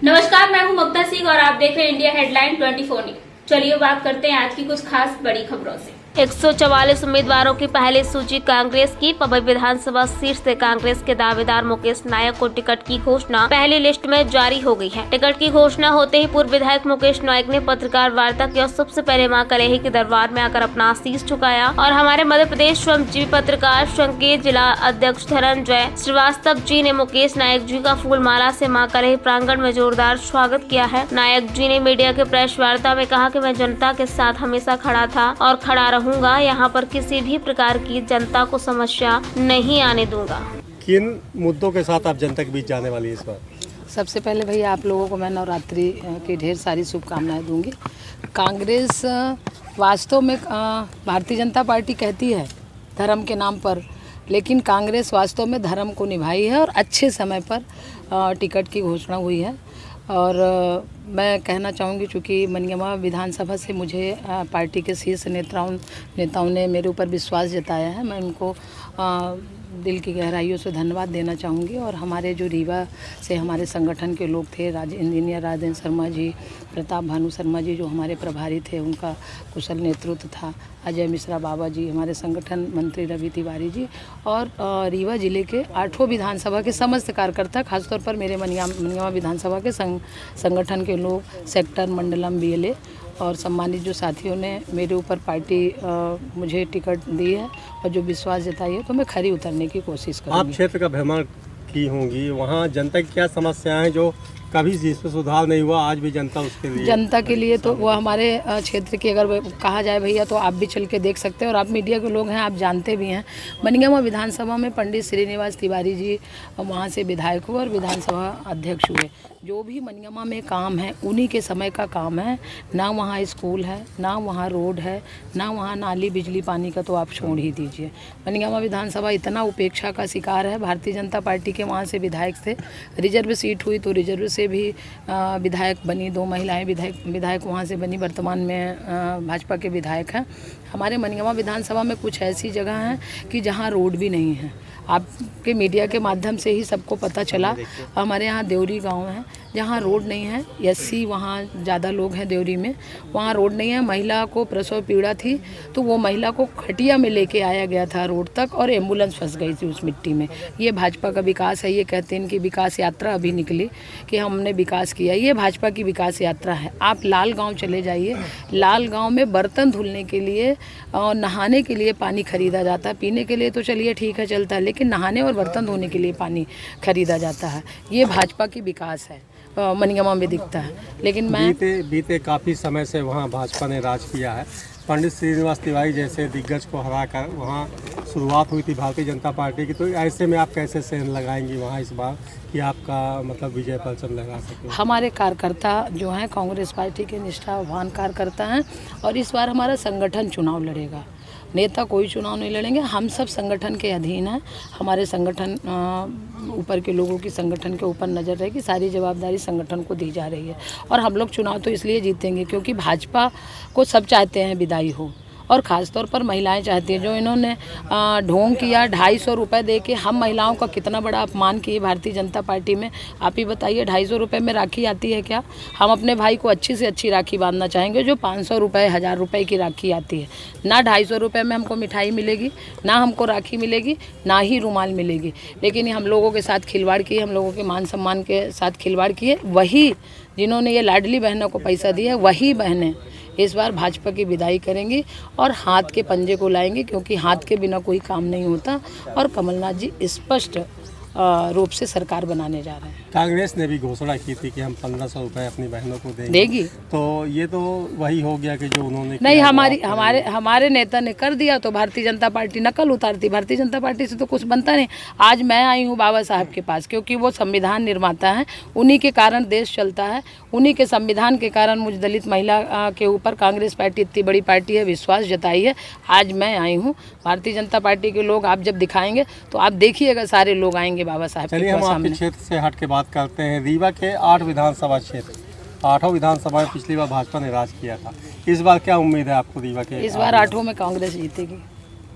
नमस्कार, मैं हूं ममता सिंह और आप देख रहे हैं इंडिया हेडलाइन 24 न्यूज। चलिए बात करते हैं आज की कुछ खास बड़ी खबरों से। 144 उम्मीदवारों की पहली सूची कांग्रेस की। पबई विधानसभा सीट से कांग्रेस के दावेदार मुकेश नायक को टिकट की घोषणा पहली लिस्ट में जारी हो गई है। टिकट की घोषणा होते ही पूर्व विधायक मुकेश नायक ने पत्रकार वार्ता की और सबसे पहले मां कलेही के दरबार में आकर अपना शीश झुकाया और हमारे मध्य प्रदेश श्रमजीवी पत्रकार संघ के जिला अध्यक्ष धनंजय श्रीवास्तव जी ने मुकेश नायक जी का फूल माला से मां कलेही प्रांगण में जोरदार स्वागत किया है। नायक जी ने मीडिया के प्रेस वार्ता में कहा कि मैं जनता के साथ हमेशा खड़ा था और खड़ा रहूंगा। यहाँ पर किसी भी प्रकार की जनता को समस्या नहीं आने दूंगा। किन मुद्दों के साथ आप जनता के बीच जाने वाली है इस बार? सबसे पहले भैया आप लोगों को मैं नवरात्रि की ढेर सारी शुभकामनाएं दूंगी। कांग्रेस वास्तव में भारतीय जनता पार्टी कहती है धर्म के नाम पर, लेकिन कांग्रेस वास्तव में धर्म को निभाई है और अच्छे समय पर टिकट की घोषणा हुई है। और मैं कहना चाहूँगी, चूँकि मनियामा विधानसभा से मुझे पार्टी के शीर्ष नेताओं ने मेरे ऊपर विश्वास जताया है, मैं उनको दिल की गहराइयों से धन्यवाद देना चाहूँगी। और हमारे जो रीवा से हमारे संगठन के लोग थे, इंजीनियर राजेंद्र शर्मा जी, प्रताप भानु शर्मा जी जो हमारे प्रभारी थे, उनका कुशल नेतृत्व था, अजय मिश्रा बाबा जी, हमारे संगठन मंत्री रवि तिवारी जी, और रीवा जिले के 8 विधानसभा के समस्त कार्यकर्ता, खासतौर पर मेरे मनियामा विधानसभा के संगठन के लोग, सेक्टर, मंडलम, बीएलए और सम्मानित जो साथियों ने मेरे ऊपर पार्टी मुझे टिकट दी है और जो विश्वास जताई है, तो मैं खरी उतरने की कोशिश करूँगी। आप क्षेत्र का भ्रमण की होंगी, वहाँ जनता की क्या समस्याएं जो कभी जिसमें सुधार नहीं हुआ, आज भी जनता उसके लिए जनता के लिए तो वो हमारे क्षेत्र की अगर कहा जाए भैया, तो आप भी चल के देख सकते हैं और आप मीडिया के लोग हैं, आप जानते भी हैं। मनियामा विधानसभा में पंडित श्रीनिवास तिवारी जी वहाँ से विधायक हुए और विधानसभा अध्यक्ष हुए। जो भी मनियामा में काम है उन्हीं के समय का काम है। ना वहाँ स्कूल है, ना वहाँ रोड है, ना वहाँ नाली, बिजली, पानी का तो आप छोड़ ही दीजिए। मनियामा विधानसभा इतना उपेक्षा का शिकार है। भारतीय जनता पार्टी के वहाँ से विधायक थे, रिजर्व सीट हुई तो रिजर्व से भी विधायक बनी, 2 महिलाएं विधायक वहाँ से बनी, वर्तमान में भाजपा के विधायक हैं। हमारे मनियामा विधानसभा में कुछ ऐसी जगह हैं कि जहाँ रोड भी नहीं है। आपके मीडिया के माध्यम से ही सबको पता चला। हमारे यहाँ देवरी गांव है जहाँ रोड नहीं है, एससी वहाँ ज़्यादा लोग हैं देवरी में, वहाँ रोड नहीं है। महिला को प्रसव पीड़ा थी तो वो महिला को खटिया में लेके आया गया था रोड तक और एम्बुलेंस फंस गई थी उस मिट्टी में। ये भाजपा का विकास है। ये कहते हैं कि विकास यात्रा अभी निकली कि हमने विकास किया, ये भाजपा की विकास यात्रा है। आप लाल गाँव चले जाइए, लाल गाँव में बर्तन धुलने के लिए और नहाने के लिए पानी खरीदा जाता है। पीने के लिए तो चलिए ठीक है, चलता है, लेकिन नहाने और बर्तन धोने के लिए पानी खरीदा जाता है। ये भाजपा की विकास है, मनियामा में दिखता है। लेकिन मैं बीते काफ़ी समय से वहाँ भाजपा ने राज किया है। पंडित श्रीनिवास तिवारी जैसे दिग्गज को हराकर वहाँ शुरुआत हुई थी भारतीय जनता पार्टी की, तो ऐसे में आप कैसे सेंध लगाएंगी वहाँ इस बार कि आपका मतलब विजय परचम लगा सके? हमारे कार्यकर्ता जो हैं कांग्रेस पार्टी के निष्ठावान कार्यकर्ता हैं और इस बार हमारा संगठन चुनाव लड़ेगा। नेता कोई चुनाव नहीं लड़ेंगे, हम सब संगठन के अधीन हैं। हमारे संगठन ऊपर के लोगों की संगठन के ऊपर नज़र रहेगी, सारी जवाबदारी संगठन को दी जा रही है। और हम लोग चुनाव तो इसलिए जीतेंगे क्योंकि भाजपा को सब चाहते हैं विदाई हो, और ख़ासतौर पर महिलाएं चाहती हैं। जो इन्होंने ढोंग किया 250 रुपये दे के, हम महिलाओं का कितना बड़ा अपमान किए भारतीय जनता पार्टी में। आप ही बताइए, 250 रुपये में राखी आती है क्या? हम अपने भाई को अच्छी से अच्छी राखी बांधना चाहेंगे जो 500 रुपये, 1000 रुपये की राखी आती है। ना 250 रुपये में हमको मिठाई मिलेगी, ना हमको राखी मिलेगी, ना ही रुमाल मिलेगी। लेकिन हम लोगों के साथ खिलवाड़ किए, हम लोगों के मान सम्मान के साथ खिलवाड़ किए। वही जिन्होंने ये लाडली बहनों को पैसा दिया, वही बहनें इस बार भाजपा की विदाई करेंगी और हाथ के पंजे को लाएंगे, क्योंकि हाथ के बिना कोई काम नहीं होता। और कमलनाथ जी स्पष्ट रूप से सरकार बनाने जा रहे हैं। कांग्रेस ने भी घोषणा की थी कि हम 1500 रुपये अपनी बहनों को देगी, तो ये तो वही हो गया कि जो उन्होंने नहीं, हमारे नेता ने कर दिया तो भारतीय जनता पार्टी नकल उतारती। भारतीय जनता पार्टी से तो कुछ बनता नहीं। आज मैं आई हूँ बाबा साहब के पास क्योंकि वो संविधान निर्माता है, उन्हीं के कारण देश चलता है, उन्हीं के संविधान के कारण मुझ दलित महिला के ऊपर कांग्रेस पार्टी इतनी बड़ी पार्टी है, विश्वास जताई है। आज मैं आई हूँ, भारतीय जनता पार्टी के लोग आप जब दिखाएंगे तो आप देखिएगा सारे लोग आएंगे बाबा साहब के पास। हम आपके क्षेत्र से हट के बात करते हैं। रीवा के 8 विधानसभा क्षेत्र, 8 विधानसभा में पिछली बार भाजपा ने राज किया था। इस बार क्या उम्मीद है आपको रीवा के? इस बार 8 में कांग्रेस जीतेगी।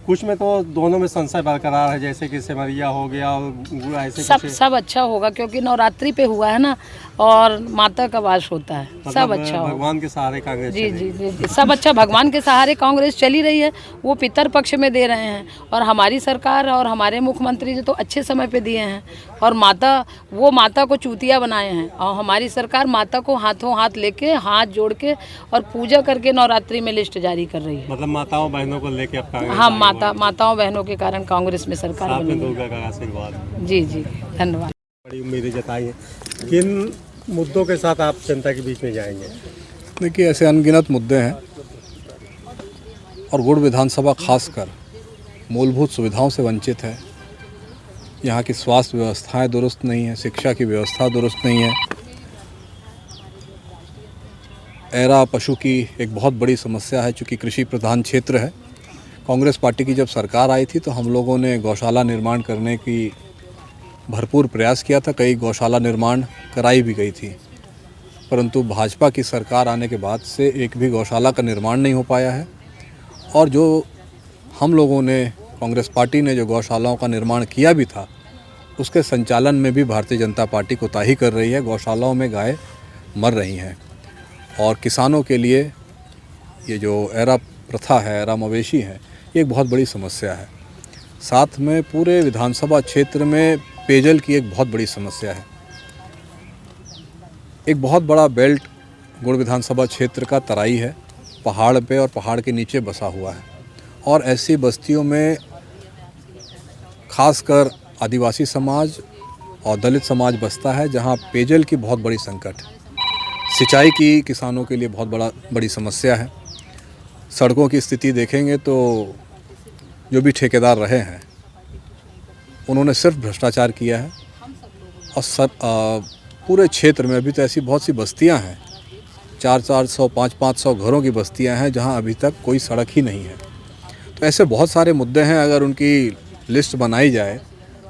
कुछ में तो दोनों में संशय बरकरार है, जैसे कि सिमरिया हो गया और ऐसे सब अच्छा होगा, क्योंकि नवरात्रि पे हुआ है ना, और माता का वास होता है, सब अच्छा होगा। भगवान के सहारे कांग्रेस जी जी जी जी, सब अच्छा, भगवान के सहारे कांग्रेस चली रही है, वो पितर पक्ष में दे रहे हैं, और हमारी सरकार और हमारे मुख्यमंत्री जी तो अच्छे समय पे दिए हैं, और वो माता को चूतिया बनाए हैं, और हमारी सरकार माता को हाथों हाथ लेके, हाथ जोड़ के और पूजा करके नवरात्रि में लिस्ट जारी कर रही है। मतलब माताओं बहनों को लेके अब कांग्रेस हाँ, माताओं बहनों के कारण कांग्रेस में सरकार आपने बनी है। दुर्गा का आशीर्वाद। जी जी, धन्यवाद। बड़ी उम्मीदें जताई हैं, किन मुद्दों के साथ आप जनता के बीच में जाएंगे? देखिए, ऐसे अनगिनत मुद्दे हैं, और गुड़ विधानसभा खासकर मूलभूत सुविधाओं से वंचित है। यहाँ की स्वास्थ्य व्यवस्थाएं दुरुस्त नहीं है, शिक्षा की व्यवस्था दुरुस्त नहीं है। एरा पशु की एक बहुत बड़ी समस्या है, चूँकि कृषि प्रधान क्षेत्र है। कांग्रेस पार्टी की जब सरकार आई थी तो हम लोगों ने गौशाला निर्माण करने की भरपूर प्रयास किया था, कई गौशाला निर्माण कराई भी गई थी, परंतु भाजपा की सरकार आने के बाद से एक भी गौशाला का निर्माण नहीं हो पाया है। और जो हम लोगों ने, कांग्रेस पार्टी ने जो गौशालाओं का निर्माण किया भी था, उसके संचालन में भी भारतीय जनता पार्टी कोताही कर रही है। गौशालाओं में गाय मर रही हैं, और किसानों के लिए ये जो एरा प्रथा है, एरा मवेशी है, ये एक बहुत बड़ी समस्या है। साथ में पूरे विधानसभा क्षेत्र में पेयजल की एक बहुत बड़ी समस्या है। एक बहुत बड़ा बेल्ट गुड़ विधानसभा क्षेत्र का तराई है, पहाड़ पे और पहाड़ के नीचे बसा हुआ है, और ऐसी बस्तियों में खासकर आदिवासी समाज और दलित समाज बसता है, जहां पेयजल की बहुत बड़ी संकट है। सिंचाई की किसानों के लिए बहुत बड़ी समस्या है। सड़कों की स्थिति देखेंगे तो जो भी ठेकेदार रहे हैं उन्होंने सिर्फ भ्रष्टाचार किया है, और पूरे क्षेत्र में अभी तो ऐसी बहुत सी बस्तियां हैं, 400 500 घरों की बस्तियां हैं, जहां अभी तक कोई सड़क ही नहीं है। तो ऐसे बहुत सारे मुद्दे हैं, अगर उनकी लिस्ट बनाई जाए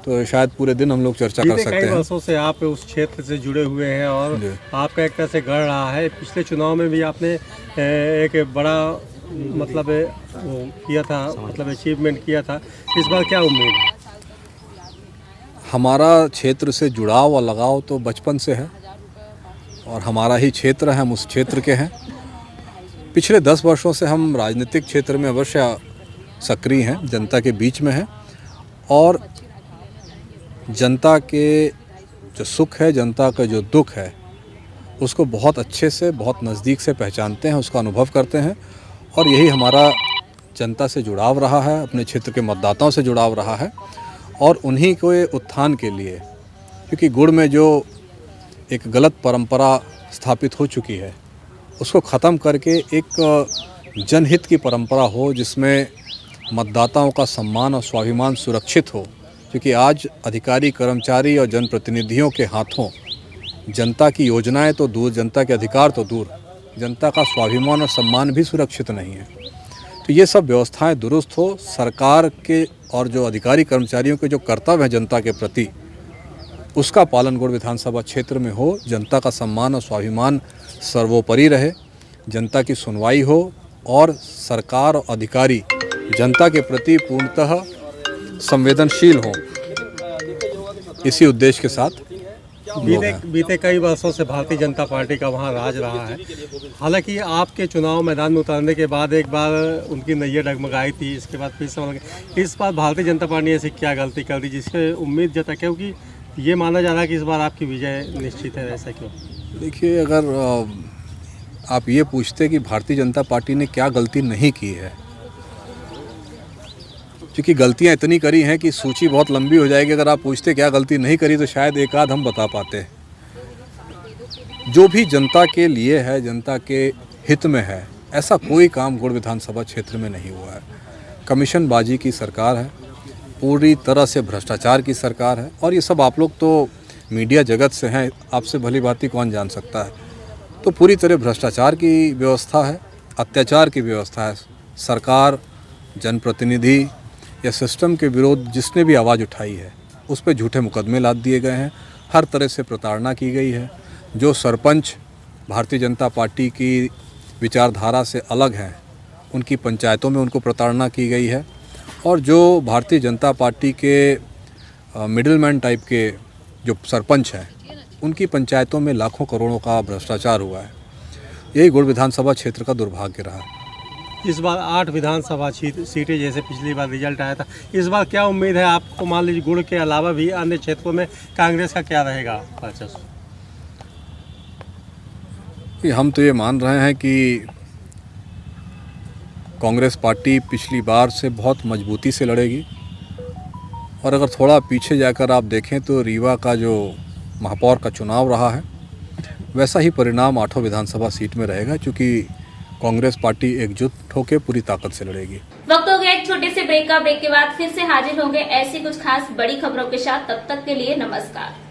तो शायद पूरे दिन हम लोग चर्चा कर सकते हैं। कई वर्षों से आप उस क्षेत्र से जुड़े हुए हैं, और आपका एक तरह से गढ़ रहा है। पिछले चुनाव में भी आपने एक बड़ा मतलब वो किया था, मतलब अचीवमेंट किया था। इस बार क्या उम्मीद है? हमारा क्षेत्र से जुड़ाव और लगाव तो बचपन से है, और हमारा ही क्षेत्र है, हम उस क्षेत्र के हैं। पिछले 10 वर्षों से हम राजनीतिक क्षेत्र में अवश्य सक्रिय हैं, जनता के बीच में हैं, और जनता के जो सुख है, जनता का जो दुख है, उसको बहुत अच्छे से, बहुत नज़दीक से पहचानते हैं, उसका अनुभव करते हैं। और यही हमारा जनता से जुड़ाव रहा है, अपने क्षेत्र के मतदाताओं से जुड़ाव रहा है, और उन्हीं के उत्थान के लिए, क्योंकि गुड़ में जो एक गलत परंपरा स्थापित हो चुकी है, उसको ख़त्म करके एक जनहित की परंपरा हो, जिसमें मतदाताओं का सम्मान और स्वाभिमान सुरक्षित हो। क्योंकि आज अधिकारी, कर्मचारी और जनप्रतिनिधियों के हाथों जनता की योजनाएं तो दूर, जनता के अधिकार तो दूर, जनता का स्वाभिमान और सम्मान भी सुरक्षित नहीं है। तो ये सब व्यवस्थाएं दुरुस्त हो, सरकार के और जो अधिकारी कर्मचारियों के जो कर्तव्य हैं जनता के प्रति, उसका पालन गुड़ विधानसभा क्षेत्र में हो, जनता का सम्मान और स्वाभिमान सर्वोपरि रहे, जनता की सुनवाई हो, और सरकार और अधिकारी जनता के प्रति पूर्णतः संवेदनशील हों। इसी उद्देश्य के साथ बीते कई वर्षों से भारतीय जनता पार्टी का वहाँ राज रहा है। हालांकि आपके चुनाव मैदान में उतरने के बाद एक बार उनकी नैया डगमगाई थी, इसके बाद फिर से इस बार भारतीय जनता पार्टी ने ऐसी क्या गलती कर दी जिससे उम्मीद जता, क्योंकि ये माना जा रहा है कि इस बार आपकी विजय निश्चित है, ऐसा क्यों? देखिए, अगर आप ये पूछते कि भारतीय जनता पार्टी ने क्या गलती नहीं की है, क्योंकि गलतियां इतनी करी हैं कि सूची बहुत लंबी हो जाएगी। अगर आप पूछते क्या गलती नहीं करी तो शायद एक आध हम बता पाते। जो भी जनता के लिए है, जनता के हित में है, ऐसा कोई काम गुड़ विधानसभा क्षेत्र में नहीं हुआ है। कमीशनबाजी की सरकार है, पूरी तरह से भ्रष्टाचार की सरकार है, और ये सब आप लोग तो मीडिया जगत से हैं, आपसे भली भांति कौन जान सकता है। तो पूरी तरह भ्रष्टाचार की व्यवस्था है, अत्याचार की व्यवस्था है। सरकार, जनप्रतिनिधि या सिस्टम के विरोध जिसने भी आवाज़ उठाई है, उस पर झूठे मुकदमे लाद दिए गए हैं, हर तरह से प्रताड़ना की गई है। जो सरपंच भारतीय जनता पार्टी की विचारधारा से अलग हैं, उनकी पंचायतों में उनको प्रताड़ना की गई है, और जो भारतीय जनता पार्टी के मिडिलमैन टाइप के जो सरपंच हैं, उनकी पंचायतों में लाखों करोड़ों का भ्रष्टाचार हुआ है। यही गुड़ विधानसभा क्षेत्र का दुर्भाग्य रहा है। इस बार 8 विधानसभा सीटें जैसे पिछली बार रिजल्ट आया था, इस बार क्या उम्मीद है आपको? मान लीजिए गुड़ के अलावा भी अन्य क्षेत्रों में कांग्रेस का क्या रहेगा वर्चस्व? कि हम तो ये मान रहे हैं कि कांग्रेस पार्टी पिछली बार से बहुत मजबूती से लड़ेगी। और अगर थोड़ा पीछे जाकर आप देखें तो रीवा का जो महापौर का चुनाव रहा है, वैसा ही परिणाम 8 विधानसभा सीट में रहेगा, क्योंकि कांग्रेस पार्टी एकजुट होकर पूरी ताकत से लड़ेगी। वक्त हो गया एक छोटे से ब्रेक का। ब्रेक के बाद फिर से हाजिर होंगे ऐसी कुछ खास बड़ी खबरों के साथ। तब तक के लिए नमस्कार।